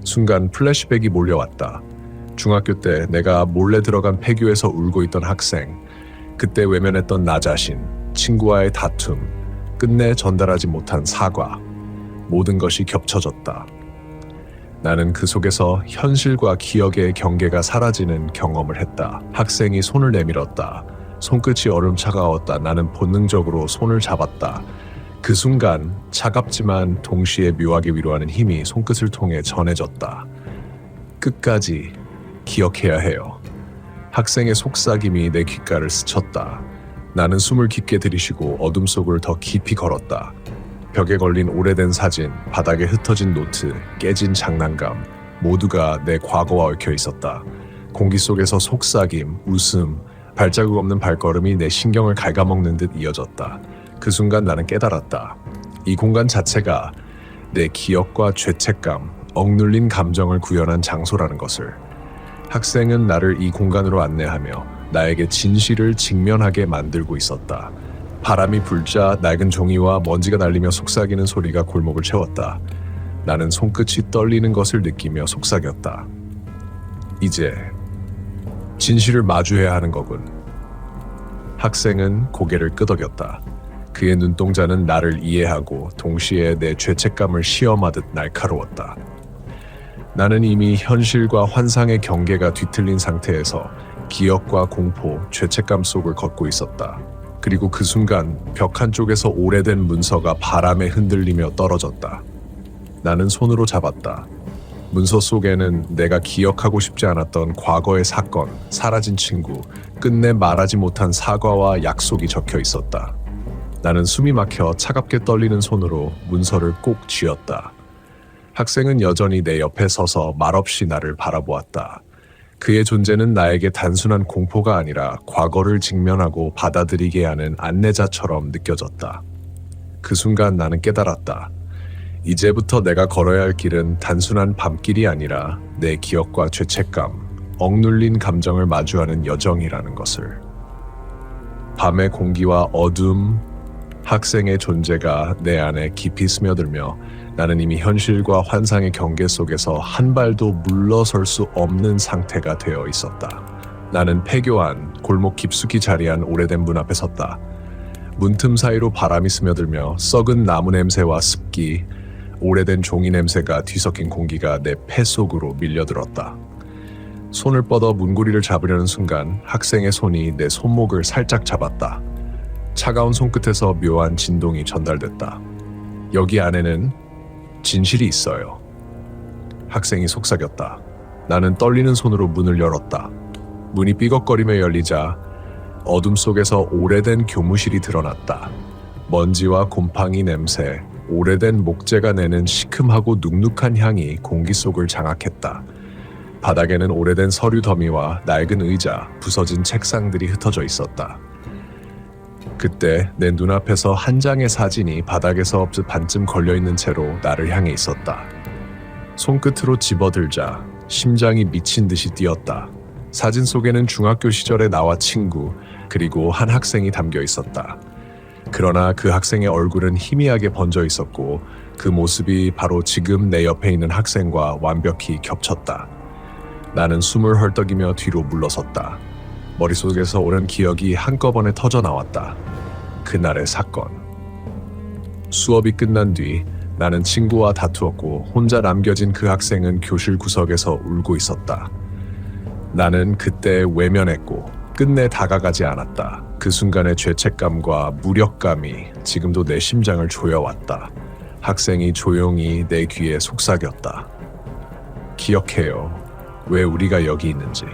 순간 플래시백이 몰려왔다. 중학교 때 내가 몰래 들어간 폐교에서 울고 있던 학생, 그때 외면했던 나 자신, 친구와의 다툼, 끝내 전달하지 못한 사과, 모든 것이 겹쳐졌다. 나는 그 속에서 현실과 기억의 경계가 사라지는 경험을 했다. 학생이 손을 내밀었다. 손끝이 얼음 차가웠다. 나는 본능적으로 손을 잡았다. 그 순간 차갑지만 동시에 묘하게 위로하는 힘이 손끝을 통해 전해졌다. 끝까지 기억해야 해요. 학생의 속삭임이 내 귓가를 스쳤다. 나는 숨을 깊게 들이쉬고 어둠 속을 더 깊이 걸었다. 벽에 걸린 오래된 사진, 바닥에 흩어진 노트, 깨진 장난감, 모두가 내 과거와 얽혀 있었다. 공기 속에서 속삭임, 웃음, 발자국 없는 발걸음이 내 신경을 갉아먹는 듯 이어졌다. 그 순간 나는 깨달았다. 이 공간 자체가 내 기억과 죄책감, 억눌린 감정을 구현한 장소라는 것을. 학생은 나를 이 공간으로 안내하며 나에게 진실을 직면하게 만들고 있었다. 바람이 불자 낡은 종이와 먼지가 날리며 속삭이는 소리가 골목을 채웠다. 나는 손끝이 떨리는 것을 느끼며 속삭였다. 이제 진실을 마주해야 하는 거군. 학생은 고개를 끄덕였다. 그의 눈동자는 나를 이해하고 동시에 내 죄책감을 시험하듯 날카로웠다. 나는 이미 현실과 환상의 경계가 뒤틀린 상태에서 기억과 공포, 죄책감 속을 걷고 있었다. 그리고 그 순간 벽 한쪽에서 오래된 문서가 바람에 흔들리며 떨어졌다. 나는 손으로 잡았다. 문서 속에는 내가 기억하고 싶지 않았던 과거의 사건, 사라진 친구, 끝내 말하지 못한 사과와 약속이 적혀 있었다. 나는 숨이 막혀 차갑게 떨리는 손으로 문서를 꼭 쥐었다. 학생은 여전히 내 옆에 서서 말없이 나를 바라보았다. 그의 존재는 나에게 단순한 공포가 아니라 과거를 직면하고 받아들이게 하는 안내자처럼 느껴졌다. 그 순간 나는 깨달았다. 이제부터 내가 걸어야 할 길은 단순한 밤길이 아니라 내 기억과 죄책감, 억눌린 감정을 마주하는 여정이라는 것을. 밤의 공기와 어둠, 학생의 존재가 내 안에 깊이 스며들며 나는 이미 현실과 환상의 경계 속에서 한 발도 물러설 수 없는 상태가 되어 있었다. 나는 폐교 안 골목 깊숙이 자리한 오래된 문 앞에 섰다. 문틈 사이로 바람이 스며들며 썩은 나무 냄새와 습기, 오래된 종이 냄새가 뒤섞인 공기가 내 폐 속으로 밀려들었다. 손을 뻗어 문고리를 잡으려는 순간 학생의 손이 내 손목을 살짝 잡았다. 차가운 손끝에서 묘한 진동이 전달됐다. 여기 안에는 진실이 있어요. 학생이 속삭였다. 나는 떨리는 손으로 문을 열었다. 문이 삐걱거리며 열리자 어둠 속에서 오래된 교무실이 드러났다. 먼지와 곰팡이 냄새, 오래된 목재가 내는 시큼하고 눅눅한 향이 공기 속을 장악했다. 바닥에는 오래된 서류 더미와 낡은 의자, 부서진 책상들이 흩어져 있었다. 그때 내 눈앞에서 한 장의 사진이 바닥에서 반쯤 걸려있는 채로 나를 향해 있었다. 손끝으로 집어들자 심장이 미친 듯이 뛰었다. 사진 속에는 중학교 시절의 나와 친구, 그리고 한 학생이 담겨 있었다. 그러나 그 학생의 얼굴은 희미하게 번져 있었고 그 모습이 바로 지금 내 옆에 있는 학생과 완벽히 겹쳤다. 나는 숨을 헐떡이며 뒤로 물러섰다. 머릿속에서 오랜 기억이 한꺼번에 터져 나왔다. 그날의 사건. 수업이 끝난 뒤 나는 친구와 다투었고 혼자 남겨진 그 학생은 교실 구석에서 울고 있었다. 나는 그때 외면했고 끝내 다가가지 않았다. 그 순간의 죄책감과 무력감이 지금도 내 심장을 조여왔다. 학생이 조용히 내 귀에 속삭였다. 기억해요. 왜 우리가 여기 있는지.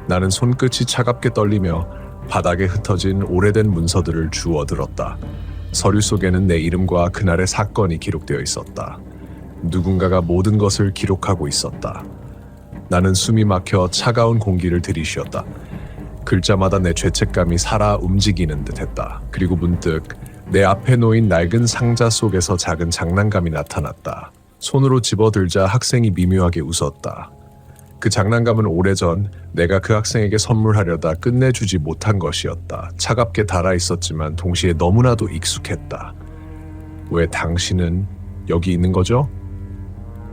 나는 손끝이 차갑게 떨리며 바닥에 흩어진 오래된 문서들을 주워들었다. 서류 속에는 내 이름과 그날의 사건이 기록되어 있었다. 누군가가 모든 것을 기록하고 있었다. 나는 숨이 막혀 차가운 공기를 들이쉬었다. 글자마다 내 죄책감이 살아 움직이는 듯했다. 그리고 문득 내 앞에 놓인 낡은 상자 속에서 작은 장난감이 나타났다. 손으로 집어들자 학생이 미묘하게 웃었다. 그 장난감은 오래전 내가 그 학생에게 선물하려다 끝내주지 못한 것이었다. 차갑게 달아 있었지만 동시에 너무나도 익숙했다. 왜 당신은 여기 있는 거죠?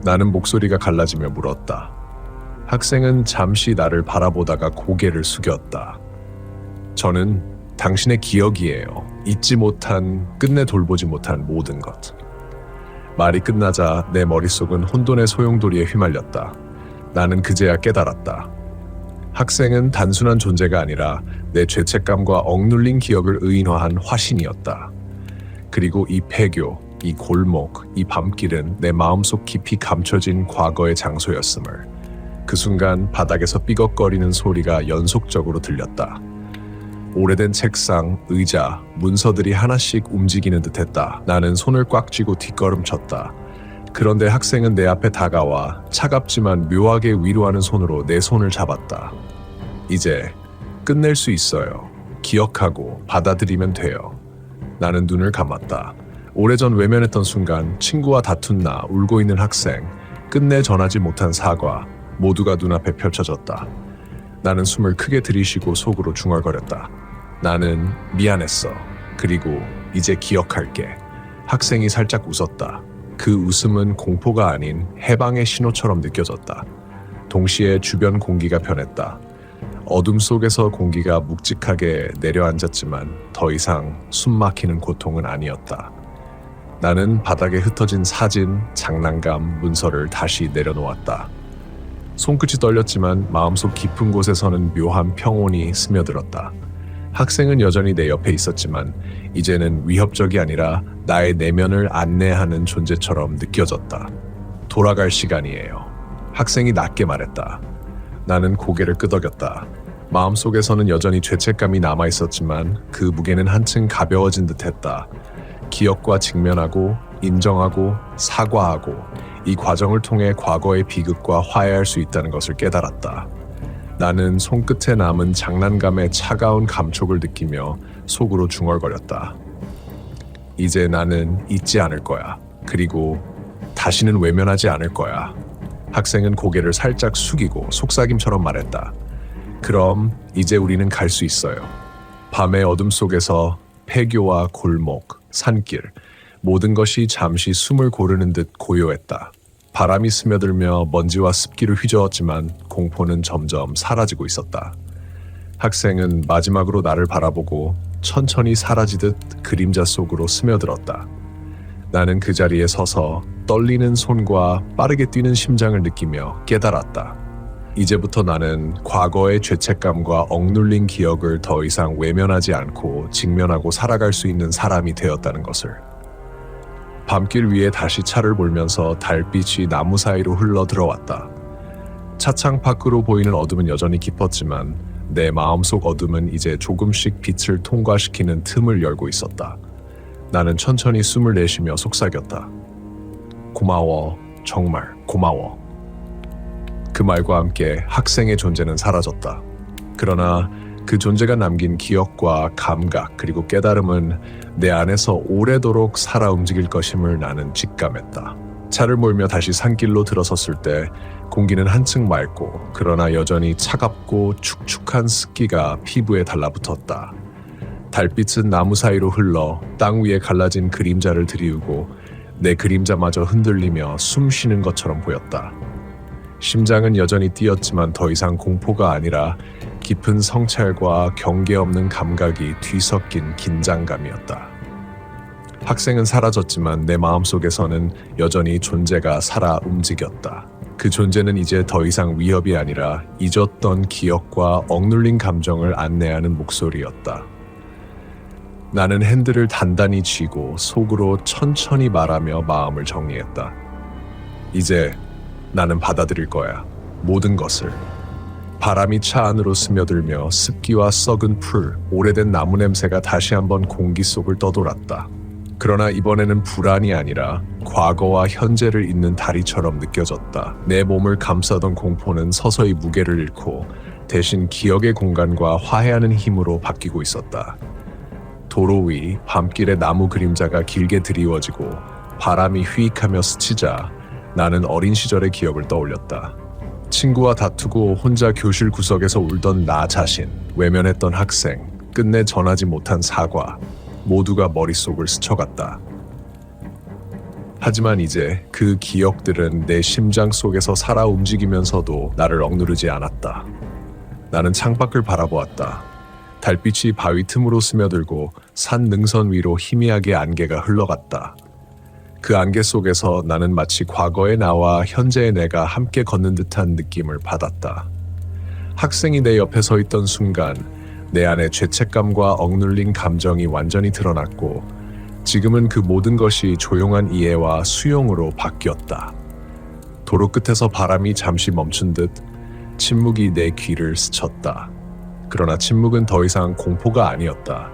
나는 목소리가 갈라지며 물었다. 학생은 잠시 나를 바라보다가 고개를 숙였다. 저는 당신의 기억이에요. 잊지 못한, 끝내 돌보지 못한 모든 것. 말이 끝나자 내 머릿속은 혼돈의 소용돌이에 휘말렸다. 나는 그제야 깨달았다. 학생은 단순한 존재가 아니라 내 죄책감과 억눌린 기억을 의인화한 화신이었다. 그리고 이 폐교, 이 골목, 이 밤길은 내 마음속 깊이 감춰진 과거의 장소였음을. 그 순간 바닥에서 삐걱거리는 소리가 연속적으로 들렸다. 오래된 책상, 의자, 문서들이 하나씩 움직이는 듯했다. 나는 손을 꽉 쥐고 뒷걸음쳤다. 그런데 학생은 내 앞에 다가와 차갑지만 묘하게 위로하는 손으로 내 손을 잡았다. 이제 끝낼 수 있어요. 기억하고 받아들이면 돼요. 나는 눈을 감았다. 오래전 외면했던 순간 친구와 다툰 나, 울고 있는 학생, 끝내 전하지 못한 사과, 모두가 눈앞에 펼쳐졌다. 나는 숨을 크게 들이쉬고 속으로 중얼거렸다. 나는 미안했어. 그리고 이제 기억할게. 학생이 살짝 웃었다. 그 웃음은 공포가 아닌 해방의 신호처럼 느껴졌다. 동시에 주변 공기가 변했다. 어둠 속에서 공기가 묵직하게 내려앉았지만 더 이상 숨 막히는 고통은 아니었다. 나는 바닥에 흩어진 사진, 장난감, 문서를 다시 내려놓았다. 손끝이 떨렸지만 마음속 깊은 곳에서는 묘한 평온이 스며들었다. 학생은 여전히 내 옆에 있었지만 이제는 위협적이 아니라 나의 내면을 안내하는 존재처럼 느껴졌다. 돌아갈 시간이에요. 학생이 낮게 말했다. 나는 고개를 끄덕였다. 마음속에서는 여전히 죄책감이 남아있었지만 그 무게는 한층 가벼워진 듯했다. 기억과 직면하고 인정하고 사과하고 이 과정을 통해 과거의 비극과 화해할 수 있다는 것을 깨달았다. 나는 손끝에 남은 장난감의 차가운 감촉을 느끼며 속으로 중얼거렸다. 이제 나는 잊지 않을 거야. 그리고 다시는 외면하지 않을 거야. 학생은 고개를 살짝 숙이고 속삭임처럼 말했다. 그럼 이제 우리는 갈 수 있어요. 밤의 어둠 속에서 폐교와 골목, 산길, 모든 것이 잠시 숨을 고르는 듯 고요했다. 바람이 스며들며 먼지와 습기를 휘저었지만 공포는 점점 사라지고 있었다. 학생은 마지막으로 나를 바라보고 천천히 사라지듯 그림자 속으로 스며들었다. 나는 그 자리에 서서 떨리는 손과 빠르게 뛰는 심장을 느끼며 깨달았다. 이제부터 나는 과거의 죄책감과 억눌린 기억을 더 이상 외면하지 않고 직면하고 살아갈 수 있는 사람이 되었다는 것을. 밤길 위에 다시 차를 몰면서 달빛이 나무 사이로 흘러 들어왔다. 차창 밖으로 보이는 어둠은 여전히 깊었지만 내 마음속 어둠은 이제 조금씩 빛을 통과시키는 틈을 열고 있었다. 나는 천천히 숨을 내쉬며 속삭였다. 고마워, 정말 고마워. 그 말과 함께 학생의 존재는 사라졌다. 그러나 그 존재가 남긴 기억과 감각 그리고 깨달음은 내 안에서 오래도록 살아 움직일 것임을 나는 직감했다. 차를 몰며 다시 산길로 들어섰을 때 공기는 한층 맑고 그러나 여전히 차갑고 축축한 습기가 피부에 달라붙었다. 달빛은 나무 사이로 흘러 땅 위에 갈라진 그림자를 드리우고 내 그림자마저 흔들리며 숨 쉬는 것처럼 보였다. 심장은 여전히 뛰었지만 더 이상 공포가 아니라 깊은 성찰과 경계 없는 감각이 뒤섞인 긴장감이었다. 학생은 사라졌지만 내 마음속에서는 여전히 존재가 살아 움직였다. 그 존재는 이제 더 이상 위협이 아니라 잊었던 기억과 억눌린 감정을 안내하는 목소리였다. 나는 핸들을 단단히 쥐고 속으로 천천히 말하며 마음을 정리했다. 이제 나는 받아들일 거야. 모든 것을. 바람이 차 안으로 스며들며 습기와 썩은 풀, 오래된 나무 냄새가 다시 한번 공기 속을 떠돌았다. 그러나 이번에는 불안이 아니라 과거와 현재를 잇는 다리처럼 느껴졌다. 내 몸을 감싸던 공포는 서서히 무게를 잃고 대신 기억의 공간과 화해하는 힘으로 바뀌고 있었다. 도로 위 밤길에 나무 그림자가 길게 드리워지고 바람이 휘익하며 스치자 나는 어린 시절의 기억을 떠올렸다. 친구와 다투고 혼자 교실 구석에서 울던 나 자신, 외면했던 학생, 끝내 전하지 못한 사과, 모두가 머릿속을 스쳐갔다. 하지만 이제 그 기억들은 내 심장 속에서 살아 움직이면서도 나를 억누르지 않았다. 나는 창밖을 바라보았다. 달빛이 바위 틈으로 스며들고 산 능선 위로 희미하게 안개가 흘러갔다. 그 안개 속에서 나는 마치 과거의 나와 현재의 내가 함께 걷는 듯한 느낌을 받았다. 학생이 내 옆에 서 있던 순간 내 안에 죄책감과 억눌린 감정이 완전히 드러났고 지금은 그 모든 것이 조용한 이해와 수용으로 바뀌었다. 도로 끝에서 바람이 잠시 멈춘 듯 침묵이 내 귀를 스쳤다. 그러나 침묵은 더 이상 공포가 아니었다.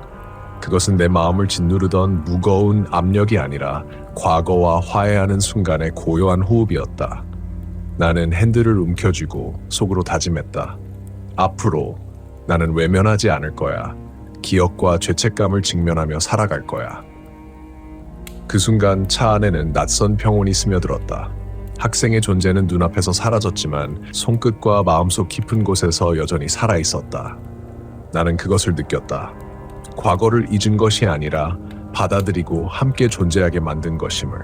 그것은 내 마음을 짓누르던 무거운 압력이 아니라 과거와 화해하는 순간의 고요한 호흡이었다. 나는 핸들을 움켜쥐고 속으로 다짐했다. 앞으로 나는 외면하지 않을 거야. 기억과 죄책감을 직면하며 살아갈 거야. 그 순간 차 안에는 낯선 평온이 스며들었다. 학생의 존재는 눈앞에서 사라졌지만 손끝과 마음속 깊은 곳에서 여전히 살아있었다. 나는 그것을 느꼈다. 과거를 잊은 것이 아니라 받아들이고 함께 존재하게 만든 것임을.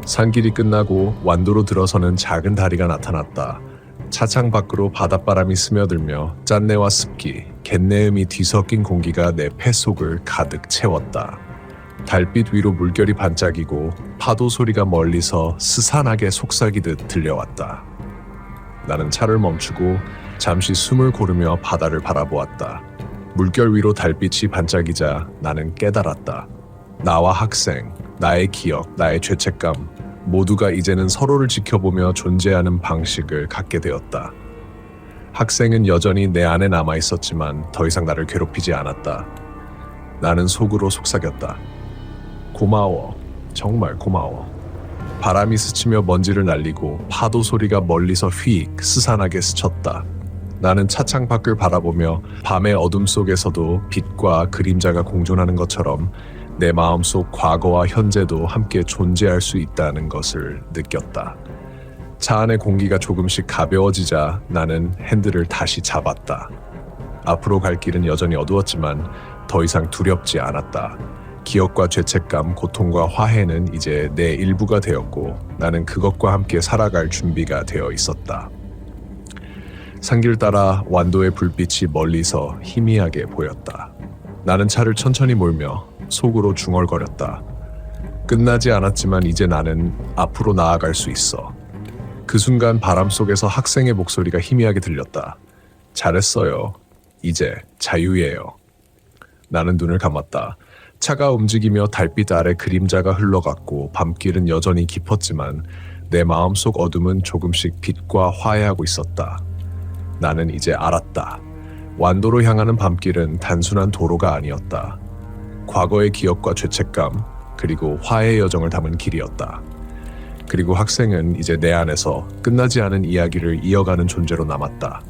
산길이 끝나고 완도로 들어서는 작은 다리가 나타났다. 차창 밖으로 바닷바람이 스며들며 짠내와 습기, 갯내음이 뒤섞인 공기가 내 폐 속을 가득 채웠다. 달빛 위로 물결이 반짝이고 파도 소리가 멀리서 스산하게 속삭이듯 들려왔다. 나는 차를 멈추고 잠시 숨을 고르며 바다를 바라보았다. 물결 위로 달빛이 반짝이자 나는 깨달았다. 나와 학생, 나의 기억, 나의 죄책감 모두가 이제는 서로를 지켜보며 존재하는 방식을 갖게 되었다. 학생은 여전히 내 안에 남아 있었지만 더 이상 나를 괴롭히지 않았다. 나는 속으로 속삭였다. 고마워. 정말 고마워. 바람이 스치며 먼지를 날리고 파도 소리가 멀리서 휙 스산하게 스쳤다. 나는 차창 밖을 바라보며 밤의 어둠 속에서도 빛과 그림자가 공존하는 것처럼 내 마음속 과거와 현재도 함께 존재할 수 있다는 것을 느꼈다. 차 안의 공기가 조금씩 가벼워지자 나는 핸들을 다시 잡았다. 앞으로 갈 길은 여전히 어두웠지만 더 이상 두렵지 않았다. 기억과 죄책감, 고통과 화해는 이제 내 일부가 되었고 나는 그것과 함께 살아갈 준비가 되어 있었다. 산길 따라 완도의 불빛이 멀리서 희미하게 보였다. 나는 차를 천천히 몰며 속으로 중얼거렸다. 끝나지 않았지만 이제 나는 앞으로 나아갈 수 있어. 그 순간 바람 속에서 학생의 목소리가 희미하게 들렸다. 잘했어요. 이제 자유예요. 나는 눈을 감았다. 차가 움직이며 달빛 아래 그림자가 흘러갔고 밤길은 여전히 깊었지만 내 마음속 어둠은 조금씩 빛과 화해하고 있었다. 나는 이제 알았다. 완도로 향하는 밤길은 단순한 도로가 아니었다. 과거의 기억과 죄책감, 그리고 화해의 여정을 담은 길이었다. 그리고 학생은 이제 내 안에서 끝나지 않은 이야기를 이어가는 존재로 남았다.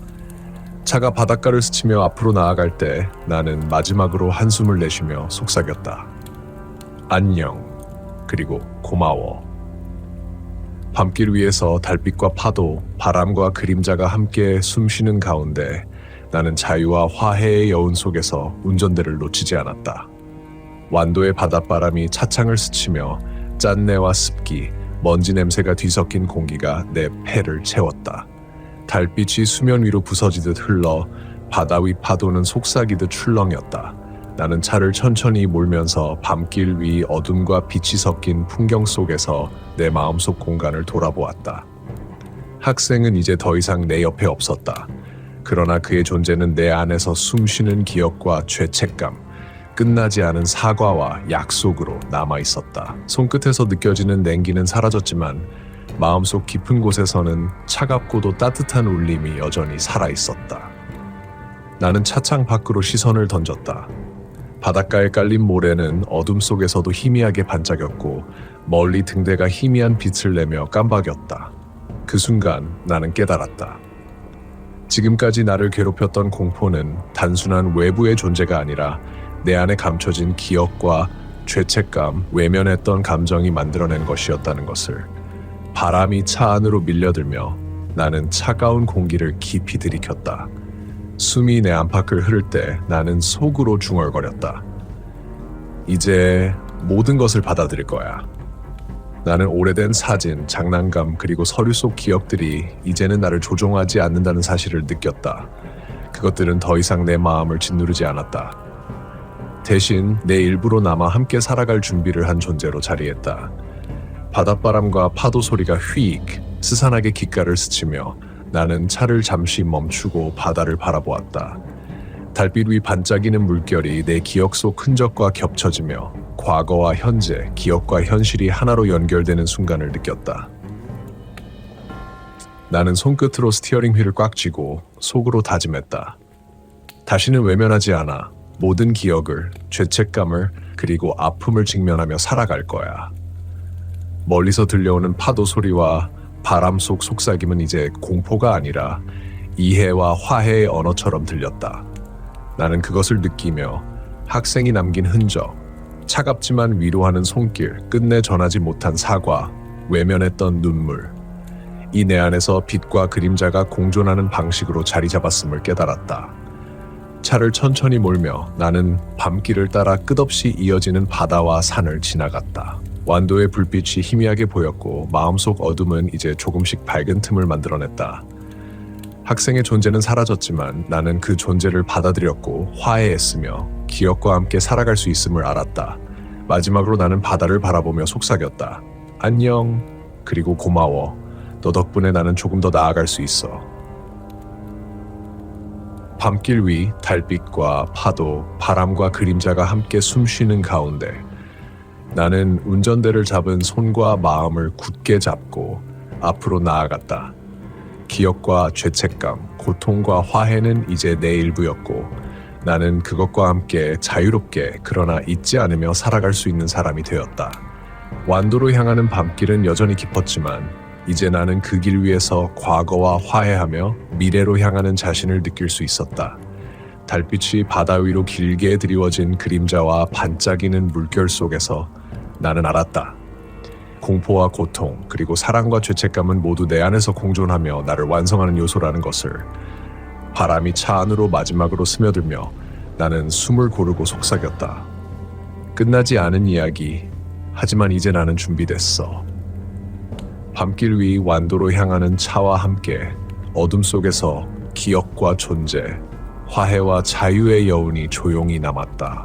차가 바닷가를 스치며 앞으로 나아갈 때 나는 마지막으로 한숨을 내쉬며 속삭였다. 안녕, 그리고 고마워. 밤길 위에서 달빛과 파도, 바람과 그림자가 함께 숨쉬는 가운데 나는 자유와 화해의 여운 속에서 운전대를 놓치지 않았다. 완도의 바닷바람이 차창을 스치며 짠내와 습기, 먼지 냄새가 뒤섞인 공기가 내 폐를 채웠다. 달빛이 수면 위로 부서지듯 흘러 바다 위 파도는 속삭이듯 출렁였다. 나는 차를 천천히 몰면서 밤길 위 어둠과 빛이 섞인 풍경 속에서 내 마음속 공간을 돌아보았다. 학생은 이제 더 이상 내 옆에 없었다. 그러나 그의 존재는 내 안에서 숨쉬는 기억과 죄책감, 끝나지 않은 사과와 약속으로 남아있었다. 손끝에서 느껴지는 냉기는 사라졌지만 마음속 깊은 곳에서는 차갑고도 따뜻한 울림이 여전히 살아있었다. 나는 차창 밖으로 시선을 던졌다. 바닷가에 깔린 모래는 어둠 속에서도 희미하게 반짝였고 멀리 등대가 희미한 빛을 내며 깜박였다. 그 순간 나는 깨달았다. 지금까지 나를 괴롭혔던 공포는 단순한 외부의 존재가 아니라 내 안에 감춰진 기억과 죄책감, 외면했던 감정이 만들어낸 것이었다는 것을. 바람이 차 안으로 밀려들며 나는 차가운 공기를 깊이 들이켰다. 숨이 내 안팎을 흐를 때 나는 속으로 중얼거렸다. 이제 모든 것을 받아들일 거야. 나는 오래된 사진, 장난감, 그리고 서류 속 기억들이 이제는 나를 조종하지 않는다는 사실을 느꼈다. 그것들은 더 이상 내 마음을 짓누르지 않았다. 대신 내 일부로 남아 함께 살아갈 준비를 한 존재로 자리했다. 바닷바람과 파도 소리가 휙 스산하게 귓가를 스치며 나는 차를 잠시 멈추고 바다를 바라보았다. 달빛 위 반짝이는 물결이 내 기억 속 흔적과 겹쳐지며 과거와 현재, 기억과 현실이 하나로 연결되는 순간을 느꼈다. 나는 손끝으로 스티어링 휠을 꽉 쥐고 속으로 다짐했다. 다시는 외면하지 않아. 모든 기억을, 죄책감을, 그리고 아픔을 직면하며 살아갈 거야. 멀리서 들려오는 파도 소리와 바람 속 속삭임은 이제 공포가 아니라 이해와 화해의 언어처럼 들렸다. 나는 그것을 느끼며 학생이 남긴 흔적, 차갑지만 위로하는 손길, 끝내 전하지 못한 사과, 외면했던 눈물, 이 내 안에서 빛과 그림자가 공존하는 방식으로 자리 잡았음을 깨달았다. 차를 천천히 몰며 나는 밤길을 따라 끝없이 이어지는 바다와 산을 지나갔다. 완도의 불빛이 희미하게 보였고 마음속 어둠은 이제 조금씩 밝은 틈을 만들어냈다. 학생의 존재는 사라졌지만 나는 그 존재를 받아들였고 화해했으며 기억과 함께 살아갈 수 있음을 알았다. 마지막으로 나는 바다를 바라보며 속삭였다. 안녕, 그리고 고마워. 너 덕분에 나는 조금 더 나아갈 수 있어. 밤길 위 달빛과 파도, 바람과 그림자가 함께 숨쉬는 가운데 나는 운전대를 잡은 손과 마음을 굳게 잡고 앞으로 나아갔다. 기억과 죄책감, 고통과 화해는 이제 내 일부였고 나는 그것과 함께 자유롭게 그러나 잊지 않으며 살아갈 수 있는 사람이 되었다. 완도로 향하는 밤길은 여전히 깊었지만 이제 나는 그 길 위에서 과거와 화해하며 미래로 향하는 자신을 느낄 수 있었다. 달빛이 바다 위로 길게 드리워진 그림자와 반짝이는 물결 속에서 나는 알았다. 공포와 고통, 그리고 사랑과 죄책감은 모두 내 안에서 공존하며 나를 완성하는 요소라는 것을. 바람이 차 안으로 마지막으로 스며들며 나는 숨을 고르고 속삭였다. 끝나지 않은 이야기, 하지만 이제 나는 준비됐어. 밤길 위 완도로 향하는 차와 함께 어둠 속에서 기억과 존재, 화해와 자유의 여운이 조용히 남았다.